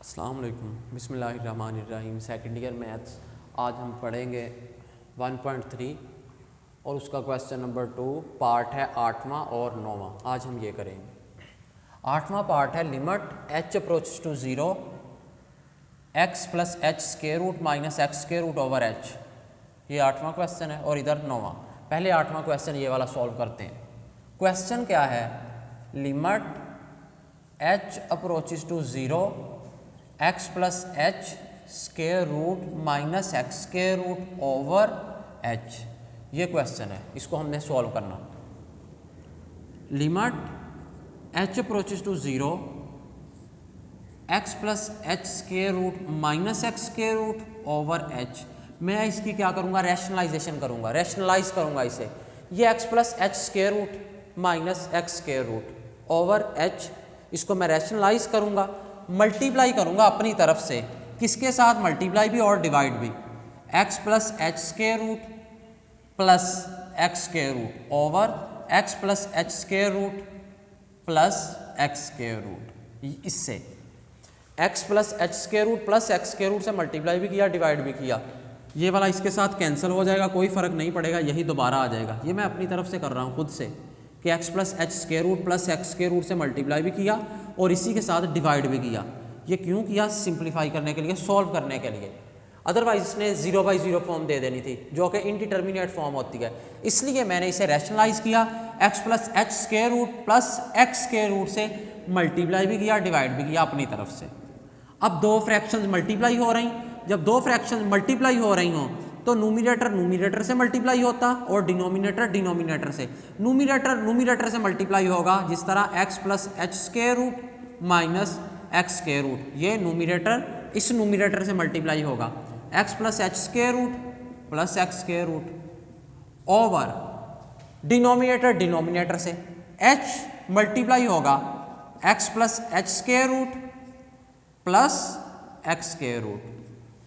अस्सलाम वालेकुम, बिस्मिल्लाहिर्रहमानिर्रहीम। सेकंड ईयर मैथ्स आज हम पढ़ेंगे 1.3 और उसका क्वेश्चन नंबर 2 पार्ट है 8वां और 9वां। आज हम ये करेंगे। 8वां पार्ट है limit h approach to 0 x plus h square root minus x square root over h। ये 8वां क्वेश्चन है और इधर 9वां। पहले 8वां क्वेश्चन ये वाला सॉल्व करते हैं। क्वेश्चन क्या है? Limit h approaches to 0 x plus h square root minus x square root over h। ये क्वेश्चन है, इसको हमने सॉल्व करना। Limit h approaches to 0 x plus h square root minus x square root over h। मैं इसकी क्या करूँगा? Rationalisation करूँगा, रैशनलाइज करूँगा इसे। ये x plus h square root minus x square root over h, इसको मैं रैशनलाइज करूँगा, मल्टीप्लाई करूँगा अपनी तरफ से। किसके साथ? मल्टीप्लाई भी और डिवाइड भी। x plus h square root plus x square root over x plus h square root plus x square root. इससे x plus h square root plus x square root से मल्टीप्लाई भी किया, divide भी किया। ये वाला इसके साथ कैंसिल हो जाएगा, कोई फ़र्क नहीं पड़ेगा, यही दोबारा आ जाएगा। ये मैं अपनी तरफ से कर रहा हूँ खुद से कि x plus h square root plus x square root से मल्टीप्लाई भी किया और इसी के साथ डिवाइड भी किया। ये क्यों किया? सिंप्लीफाई करने के लिए, सॉल्व करने के लिए। अदरवाइज इसने 0/0 फॉर्म दे देनी थी, जो कि इनडिटर्मिनेट फॉर्म होती है। इसलिए मैंने इसे रैशनलाइज किया, x plus h square root plus x square root से मल्टीप्लाई भी किया, डिवाइड भी किया अपनी तरफ से। अब दो फ्रैक्शंस मल्टीप्लाई हो रही, जब दो फ्रैक्शंस मल्टीप्लाई हो रही हों तो न्यूमरेटर न्यूमरेटर से मल्टीप्लाई होता और डिनोमिनेटर डिनोमिनेटर से। न्यूमरेटर न्यूमरेटर से मल्टीप्लाई होगा, जिस तरह x plus h square root minus x square root. ये न्यूमरेटर इस न्यूमरेटर से मल्टीप्लाई होगा, x plus h square root plus x square root over denominator denominator से। h मल्टीप्लाई होगा x plus h square root plus x square root.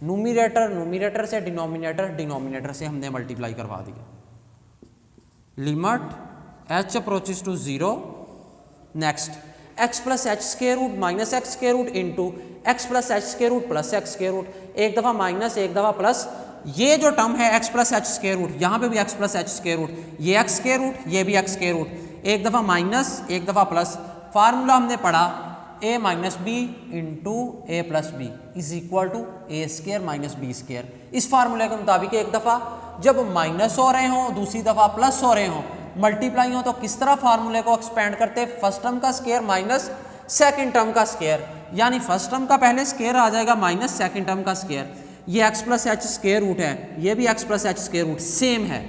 Numerator numerator से, denominator denominator से हमने multiply करवा दिया। Limit h approaches to 0। Next x plus h square root minus x square root into x plus h square root plus x square root. एक दफ़ा minus एक दफ़ा plus. ये जो टर्म है x plus h square root, यहाँ पे भी x plus h square root, ये एक्स स्क्वायर रूट, ये भी एक्स स्क्वायर रूट। एक दफ़ा माइनस एक दफ़ा प्लस। फार्मूला हमने पढ़ा a minus B into A plus B is equal to A square minus B square. इस फार्मूले के मुताबिक एक दफ़ा जब माइनस हो रहे हों, दूसरी दफ़ा प्लस हो रहे हों, मल्टीप्लाई हो, तो किस तरह फार्मूले को एक्सपेंड करते? फर्स्ट टर्म का स्क्वायर माइनस सेकंड टर्म का स्क्वायर, यानी फर्स्ट टर्म का पहले स्क्वायर आ जाएगा माइनस सेकंड टर्म का स्क्वायर। ये x plus h square root है, ये भी x plus h square root same है।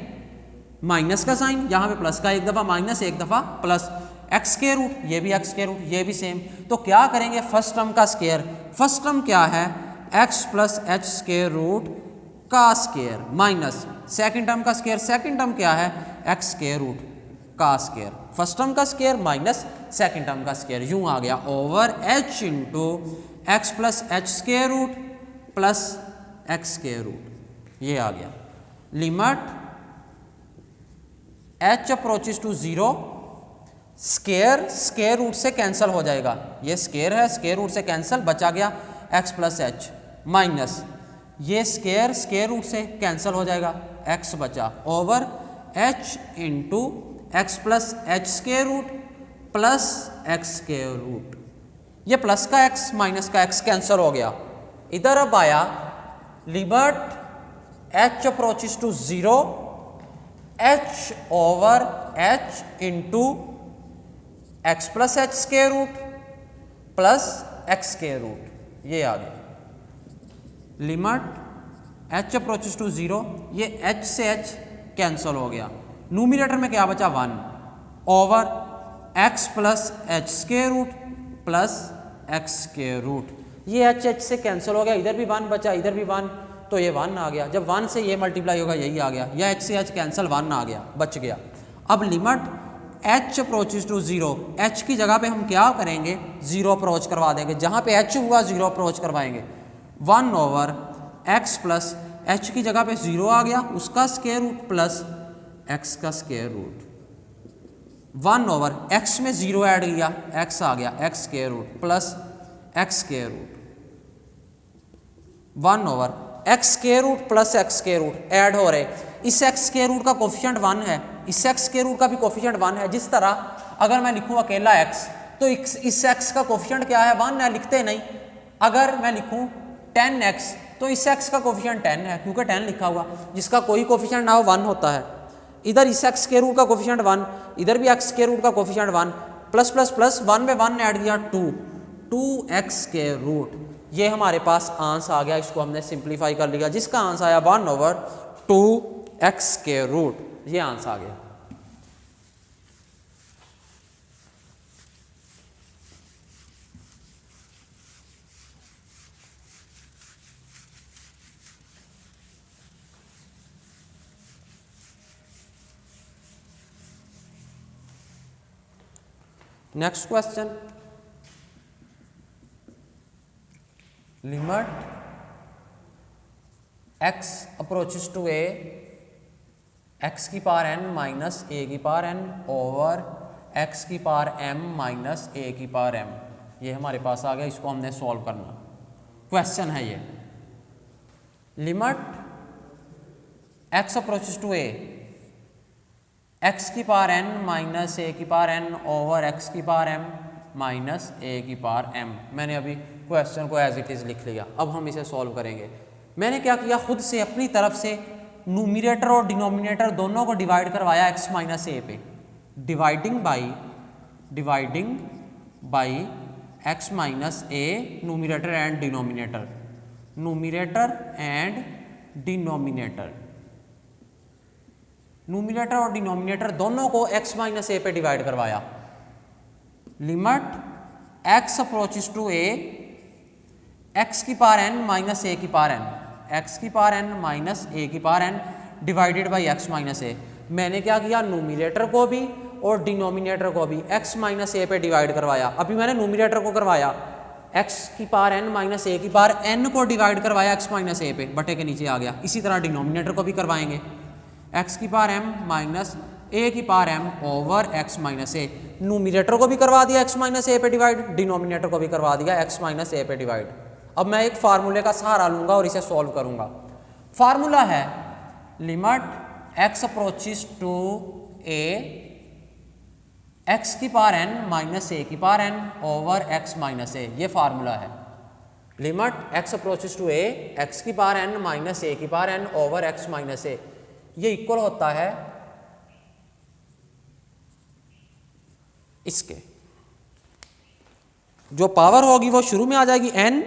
माइनस का साइन, यहाँ पे प्लस का, एक दफ़ा माइनस एक दफ़ा प्लस। एक्स स्क्वायर रूट, ये भी एक्स स्क्वायर रूट, ये भी सेम। तो क्या करेंगे? फर्स्ट टर्म का स्क्वायर। फर्स्ट टर्म क्या है? x plus h square root का स्क्वायर माइनस सेकंड टर्म का स्क्वायर। सेकंड टर्म क्या है? एक्स स्क्वायर रूट का स्क्वायर। फर्स्ट टर्म का स्क्वायर माइनस सेकंड टर्म का स्क्वायर, यूं आ गया over h into x plus h square root plus x square root. ये आ गया। Limit h approaches to 0। Square square root से कैंसिल हो जाएगा, ये स्क्वायर है, स्क्वायर रूट से कैंसिल, बचा गया x प्लस एच माइनस ये स्क्वायर स्क्वायर रूट से कैंसिल हो जाएगा, x बचा over h into x plus h square root plus x square root. ये प्लस का x माइनस का x कैंसिल हो गया। इधर अब आया limit h approaches to 0 h over h into x plus h square root plus x square root. ये आ गया। लिमिट h अप्रोचेस टू 0, ये h से h कैंसिल हो गया। न्यूमरेटर में क्या बचा? 1 over x plus h square root plus x square root. ये h से कैंसिल हो गया, इधर भी 1 बचा, इधर भी 1, तो ये 1 आ गया। जब 1 से ये मल्टीप्लाई होगा, यही आ गया। यह h से h कैंसिल, 1 आ गया, बच गया। अब limit h approaches to 0, h की जगह पे हम क्या करेंगे? 0 अप्रोच करवा देंगे। जहाँ पे h हुआ 0 अप्रोच करवाएंगे। 1 ओवर x प्लस h की जगह पे 0 आ गया, उसका स्क्वायर रूट प्लस x का स्क्वायर रूट। 1 ओवर x में 0 ऐड किया, x आ गया, x square root plus x square root. 1 over x square root plus x square root add हो रहे, इस एक्स स्क्वायर रूट का कोफिशिएंट 1 है, इस एक्स स्क्वायर रूट का भी कोफिशिएंट 1 है। जिस तरह अगर मैं लिखूं अकेला एक्स तो इस एक्स का कोफिशिएंट क्या है 1 है, लिखते नहीं। अगर मैं लिखूं 10x तो इस x का कोफिशिएंट 10 है क्योंकि 10 लिखा हुआ, जिसका कोई कोफिशिएंट ना हो 1 होता है। इधर इस x के रूट का कोफिशिएंट 1, इधर भी x के रूट का कोफिशिएंट 1, प्लस प्लस प्लस 1 में 1 ऐड किया 2x के रूट, ये हमारे पास आंसर आ गया। इसको हमने सिंप्लीफाई कर लिया, जिसका आंसर आया 1 ओवर 2x के रूट, ये आंसर आ गया। Next question, limit x approaches to a x की पावर n माइनस a की पावर n ओवर x की पावर m माइनस a की पावर m, ये हमारे पास आ गया। इसको हमने सॉल्व करना, क्वेश्चन है ये। Limit x approaches to a x की पावर n माइनस a की पावर n ओवर x की पावर m माइनस a की पावर m। मैंने अभी क्वेश्चन को एज इट इज़ लिख लिया, अब हम इसे सॉल्व करेंगे। मैंने क्या किया, खुद से अपनी तरफ से न्यूमरेटर और डिनोमिनेटर दोनों को डिवाइड करवाया x माइनस a पे, dividing by x minus a numerator and denominator, numerator and denominator, numerator और डिनोमिनेटर दोनों को x माइनस a पे डिवाइड करवाया। Limit x approaches to a x की पावर n माइनस a की power n, x की power n minus a की power n divided by x minus a। मैंने क्या किया, न्यूमरेटर को भी और डिनोमिनेटर को भी x माइनस a पे डिवाइड करवाया। अभी मैंने न्यूमरेटर को करवाया, x की पावर n माइनस a की पावर n को डिवाइड करवाया x माइनस a पे, बटे के नीचे आ गया। इसी तरह डिनोमिनेटर को भी करवाएंगे, x की पावर m माइनस a की power m over x minus a। Numerator को भी करवा दिया x माइनस a पे डिवाइड, डिनोमिनेटर को भी करवा दिया x माइनस a पे डिवाइड। अब मैं एक फार्मूले का सहारा लूंगा और इसे सॉल्व करूंगा। फार्मूला है limit x approaches to a x की पावर n माइनस a की power n over x minus a, ये फार्मूला है। Limit x approaches to a x की पावर n माइनस a की power n over x minus a, ये equal होता है इसके, जो पावर होगी वो शुरू में आ जाएगी n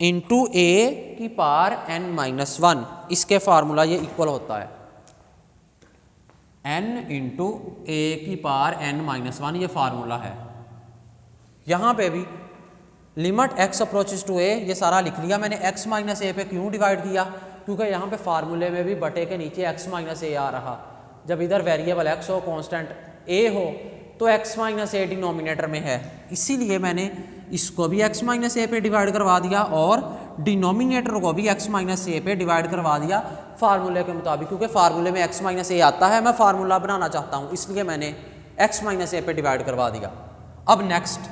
इंटू a की पावर n माइनस 1, इसके फार्मूला ये इक्वल होता है n इंटू a की पावर n माइनस 1, ये फार्मूला है। यहां पे भी limit x approaches to a, ये सारा लिख लिया मैंने। x माइनस a पे क्यों डिवाइड किया, क्योंकि यहाँ पे फार्मूले में भी बटे के नीचे x माइनस a आ रहा। जब इधर वेरिएबल x हो, कांस्टेंट a हो, तो x माइनस a डिनोमिनेटर में है, इसीलिए मैंने इसको भी x माइनस a पे डिवाइड करवा दिया और डिनोमिनेटर को भी x माइनस a पे डिवाइड करवा दिया फार्मूले के मुताबिक, क्योंकि फार्मूले में x माइनस a आता है, मैं फार्मूला बनाना चाहता हूँ, इसलिए मैंने x माइनस a पे डिवाइड करवा दिया। अब नेक्स्ट,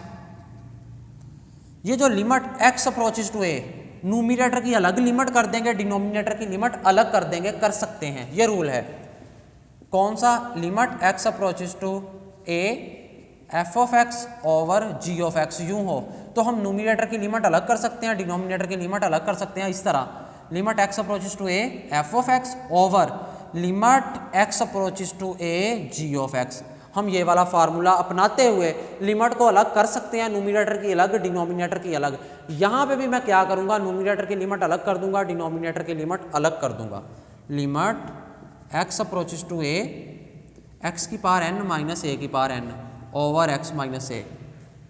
ये जो limit x approaches to a, numerator की अलग लिमिट कर देंगे, डिनोमिनेटर की लिमिट अलग कर देंगे, कर सकते हैं, ये रूल है। कौन सा, limit x approaches to a f of x over g of x यूं हो तो हम न्यूमरेटर की लिमिट अलग कर सकते हैं, डिनोमिनेटर की लिमिट अलग कर सकते हैं। इस तरह limit x approaches to a f of x over limit x approaches to a g of x, हम ये वाला फार्मूला अपनाते हुए लिमिट को अलग कर सकते हैं, न्यूमरेटर की अलग, डिनोमिनेटर की अलग। यहाँ पे भी मैं क्या करूँगा, न्यूमरेटर की लिमिट अलग कर दूंगा, डिनोमिनेटर की लिमिट अलग कर दूंगा। Limit x approaches to a x की पावर n माइनस a की power n over x minus a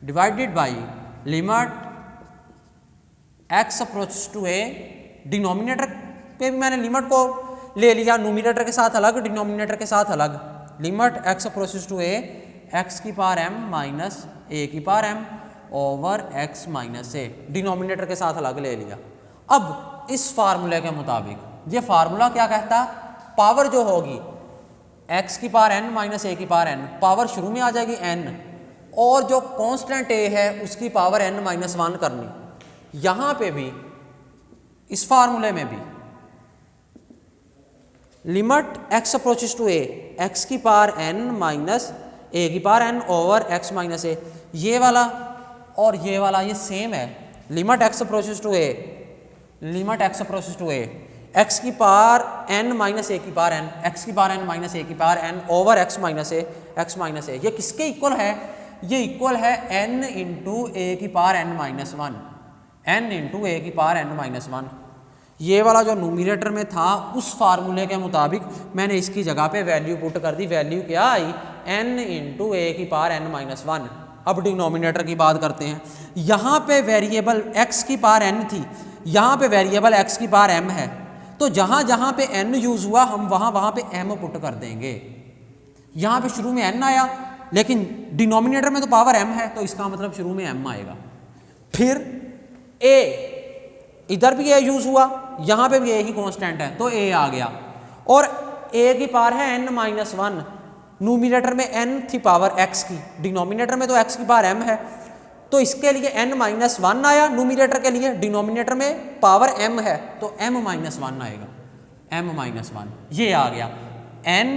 divided by limit x approaches to a, denominator पे भी मैंने लिमिट को ले लिया, न्यूमरेटर के साथ अलग, डिनोमिनेटर के साथ अलग। Limit x approaches to a x की पावर m माइनस a की power m over x minus a, denominator के साथ अलग ले लिया। अब इस फार्मूले के मुताबिक ये फार्मूला क्या कहता, पावर जो होगी x की पावर n माइनस a की पावर n, पावर शुरू में आ जाएगी n, और जो कांस्टेंट a है उसकी पावर n माइनस 1 करनी, यहां पे भी इस फार्मूले में भी limit x approaches to a x की पावर n माइनस a की power n over x minus a, ये वाला और ये वाला ये सेम है। Limit x approaches to a, limit x approaches to a x की पावर n माइनस a की पावर n, x की पावर n माइनस a की power n over x minus a, ये किसके इक्वल है? ये इक्वल है n इंटू ए की power n minus one, n into a की पावर n माइनस वन। ये वाला जो न्यूमिनेटर में था उस फार्मूले के मुताबिक मैंने इसकी जगह पे वैल्यू पुट कर दी। वैल्यू क्या आई? n इंटू ए की पावर n माइनस वन। अब डिनोमिनेटर की बात करते हैं। यहाँ पे वेरिएबल x की पावर n थी, यहाँ पे वेरिएबल x की पावर m है, तो जहाँ जहाँ पे n यूज़ हुआ हम वहाँ वहाँ पे m पुट कर देंगे। यहाँ पे शुरू में n आया, लेकिन डिनोमिनेटर में तो पावर m है, तो इसका मतलब शुरू में m आएगा। फिर a, इधर भी a यूज़ हुआ, यहाँ पे भी a ही कांस्टेंट है, तो a आ गया। और a की पावर है n माइनस वन, न्यूमिनेटर में n थी पावर x की, डिनोमिनेटर में तो x की पावर m है, तो इसके लिए n माइनस वन आया न्यूमिनेटर के लिए, डिनोमिनेटर में पावर m है तो m माइनस वन आएगा, m माइनस वन ये आ गया। n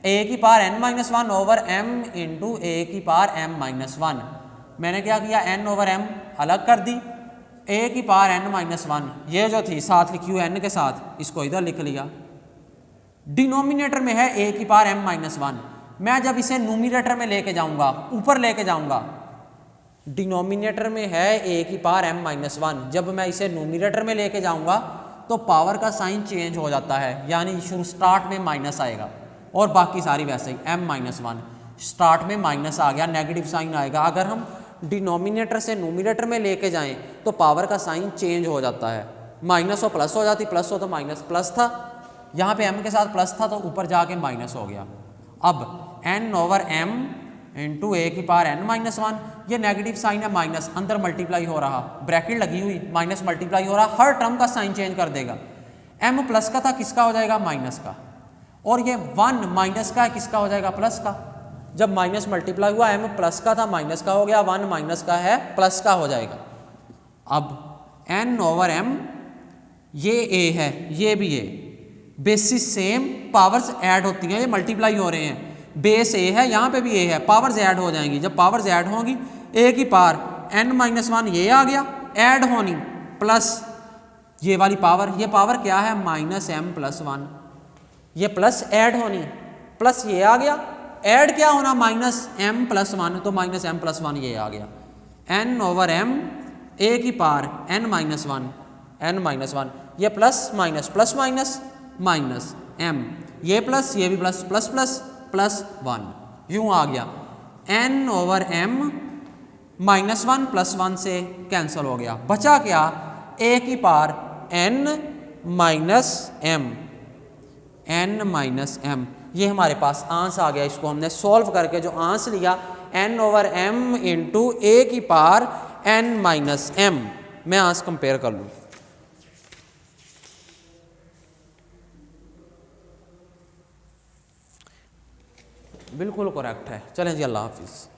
a की power n minus one over m into a की पावर m माइनस वन। मैंने क्या किया? n ओवर m अलग कर दी, a की पावर n माइनस वन ये जो थी साथ लिखी हुई n के साथ, इसको इधर लिख लिया। डिनोमिनेटर में है a की पावर m माइनस वन, मैं जब इसे न्यूमिनेटर में लेके जाऊंगा, ऊपर लेके जाऊंगा, डिनोमिनेटर में है a की पावर m माइनस वन, जब मैं इसे न्यूमिनेटर में लेके जाऊंगा तो पावर का साइन चेंज हो जाता है, यानी शुरू स्टार्ट में माइनस आएगा और बाकी सारी वैसे ही m माइनस वन, स्टार्ट में माइनस आ गया, नेगेटिव साइन आएगा। अगर हम डिनोमिनेटर से न्यूमिनेटर में लेके जाएं तो पावर का साइन चेंज हो जाता है, माइनस हो प्लस हो जाती, प्लस हो तो माइनस, प्लस था यहाँ पे m के साथ प्लस था तो ऊपर जाके माइनस हो गया। अब n over m into a की पावर n माइनस वन, ये नेगेटिव साइन है माइनस, अंदर मल्टीप्लाई हो रहा, ब्रैकेट लगी हुई, माइनस मल्टीप्लाई हो रहा, हर टर्म का साइन चेंज कर देगा। m प्लस का था, किसका हो जाएगा? माइनस का, और ये 1 माइनस का है, किसका हो जाएगा? प्लस का। जब माइनस मल्टीप्लाई हुआ m प्लस का था माइनस का हो गया, 1 माइनस का है प्लस का हो जाएगा। अब n ओवर m, ये a है ये भी a, basis same, powers add होती हैं, ये मल्टीप्लाई हो रहे हैं, बेस a है यहाँ पे भी a है, पावर्स ऐड हो जाएंगी। जब पावर्स ऐड होंगी a की पावर n माइनस वन ये आ गया ऐड होनी, प्लस ये वाली पावर, ये पावर क्या है? माइनस m प्लस वन, ये प्लस ऐड होनी, प्लस ये आ गया, ऐड क्या होना? माइनस m प्लस वन, तो माइनस m प्लस वन ये आ गया। n ओवर m a की power n minus one, n minus one, ये plus minus plus minus minus m, ये प्लस ये भी plus, plus plus plus one, यूं आ गया। n over m minus one plus one से कैंसिल हो गया, बचा क्या? a की power n minus m, n minus m, ये हमारे पास आंसर आ गया। इसको हमने सॉल्व करके जो आंसर लिया n over m into a की पावर n माइनस m, मैं आंसर कंपेयर कर लूँ, बिल्कुल करेक्ट है। चलें जी, अल्लाह हाफिज़।